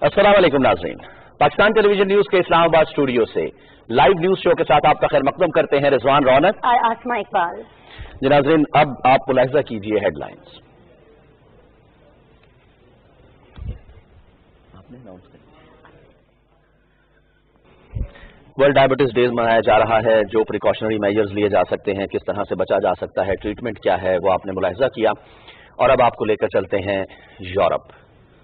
السلام علیکم ناظرین، پاکستان ٹیلی ویژن نیوز کے اسلام آباد اسٹوڈیو سے لائیو نیوز شو کے ساتھ آپ کا خیر مقدم کرتے ہیں رضوان رونق اور آسمہ اقبال۔ جی ناظرین، اب آپ ملاحظہ کیجئے headlines. World Diabetes Day منایا جا رہا ہے، جو پریکاشنری میجرز لیے جا سکتے ہیں، کس طرح سے بچا جا سکتا ہے، ٹریٹمنٹ کیا ہے، وہ آپ نے ملاحظہ کیا۔ اور اب آپ کو لے کر چلتے ہیں یورپ۔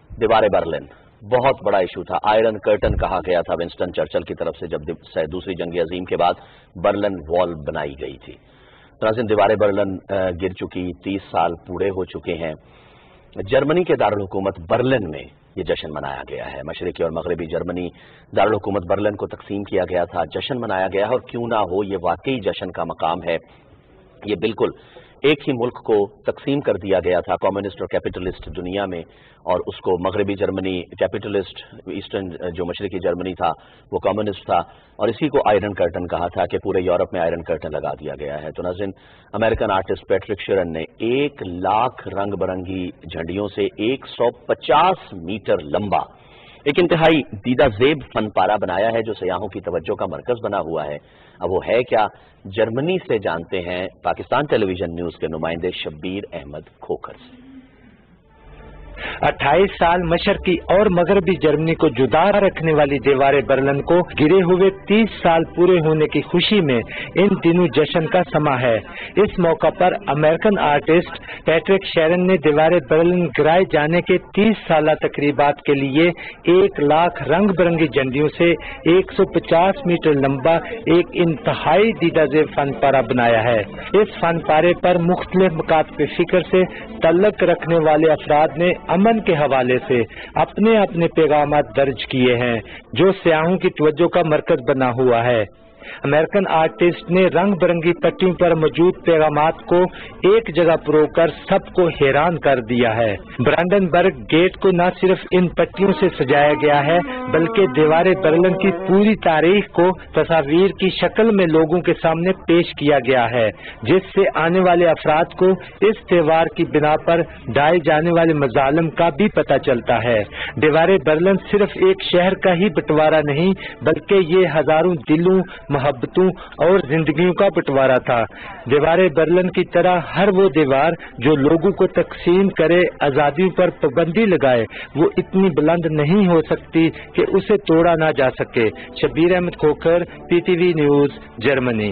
دیوار برلن بہت بڑا ایشو تھا، آئرن کرٹن کہا گیا تھا ونسٹن چرچل کی طرف سے جب دوسری جنگ عظیم کے بعد برلن وال بنائی گئی تھی۔ ناظرین، دیوار برلن گر چکی، 30 سال پورے ہو چکے ہیں۔ جرمنی کے دارالحکومت برلن میں یہ جشن منایا گیا ہے۔ مشرقی اور مغربی جرمنی دارالحکومت برلن کو تقسیم کیا گیا تھا، جشن منایا گیا ہے، اور کیوں نہ ہو، یہ واقعی جشن کا مقام ہے۔ یہ بالکل ایک ہی ملک کو تقسیم کر دیا گیا تھا کمیونسٹ اور کیپٹلسٹ دنیا میں، اور اس کو مغربی جرمنی کیپٹلسٹ، ایسٹرن جو مشرقی جرمنی تھا وہ کمیونسٹ تھا، اور اسی کو آئرن کرٹن کہا تھا کہ پورے یورپ میں آئرن کرٹن لگا دیا گیا ہے۔ تو ناظرین، امریکن آرٹسٹ پیٹرک شیرن نے 1 لاکھ رنگ برنگی جھنڈیوں سے 150 میٹر لمبا ایک انتہائی دیدہ زیب فن پارہ بنایا ہے، جو سیاحوں کی توجہ کا مرکز بنا ہوا ہے۔ اب وہ ہے کیا، جرمنی سے جانتے ہیں پاکستان ٹیلی ویژن نیوز کے نمائندے شبیر احمد کھوکھر سے۔ 28 سال مشرقی اور مغربی جرمنی کو جدا رکھنے والی دیوار برلن کو گرے ہوئے 30 سال پورے ہونے کی خوشی میں ان دنوں جشن کا سما ہے۔ اس موقع پر امریکن آرٹسٹ پیٹرک شیرن نے دیوار برلن گرائے جانے کے 30 سالہ تقریبات کے لیے 1 لاکھ رنگ برنگی جھنڈیوں سے 150 میٹر لمبا ایک انتہائی دیدہ زیب فن پارہ بنایا ہے۔ اس فن پارے پر مختلف مکاتب فکر سے تعلق رکھنے والے افراد نے امن کے حوالے سے اپنے اپنے پیغامات درج کیے ہیں، جو سیاحوں کی توجہ کا مرکز بنا ہوا ہے۔ امریکن آرٹسٹ نے رنگ برنگی پٹیوں پر موجود پیغامات کو ایک جگہ پرو کر سب کو حیران کر دیا ہے۔ برانڈنبرگ گیٹ کو نہ صرف ان پٹیوں سے سجایا گیا ہے، بلکہ دیوار برلن کی پوری تاریخ کو تصاویر کی شکل میں لوگوں کے سامنے پیش کیا گیا ہے، جس سے آنے والے افراد کو اس تہوار کی بنا پر ڈھائے جانے والے مظالم کا بھی پتہ چلتا ہے۔ دیوار برلن صرف ایک شہر کا ہی بٹوارہ نہیں، بلکہ یہ ہزاروں دلوں، محبتوں اور زندگیوں کا بٹوارہ تھا۔ دیوار برلن کی طرح ہر وہ دیوار جو لوگوں کو تقسیم کرے، آزادیوں پر پابندی لگائے، وہ اتنی بلند نہیں ہو سکتی کہ اسے توڑا نہ جا سکے۔ Shabbir Ahmed Khokhar, P T V news, جرمنی۔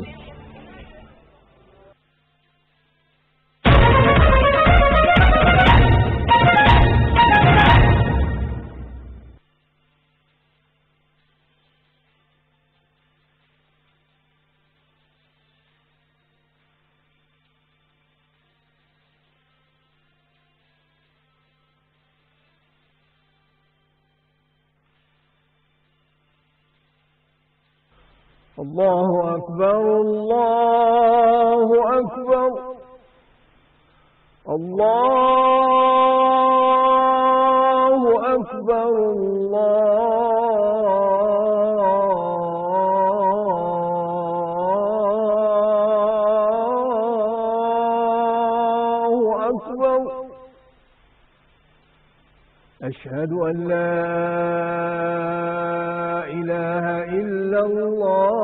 اللہ اکبر، اللہ اکبر، اللہ اکبر، اللہ اکبر، اشہد ان لا الہ الا اللہ،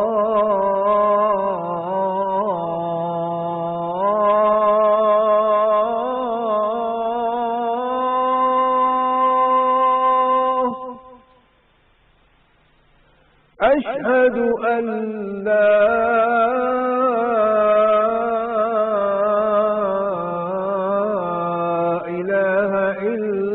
اشہد ان لا الہ الا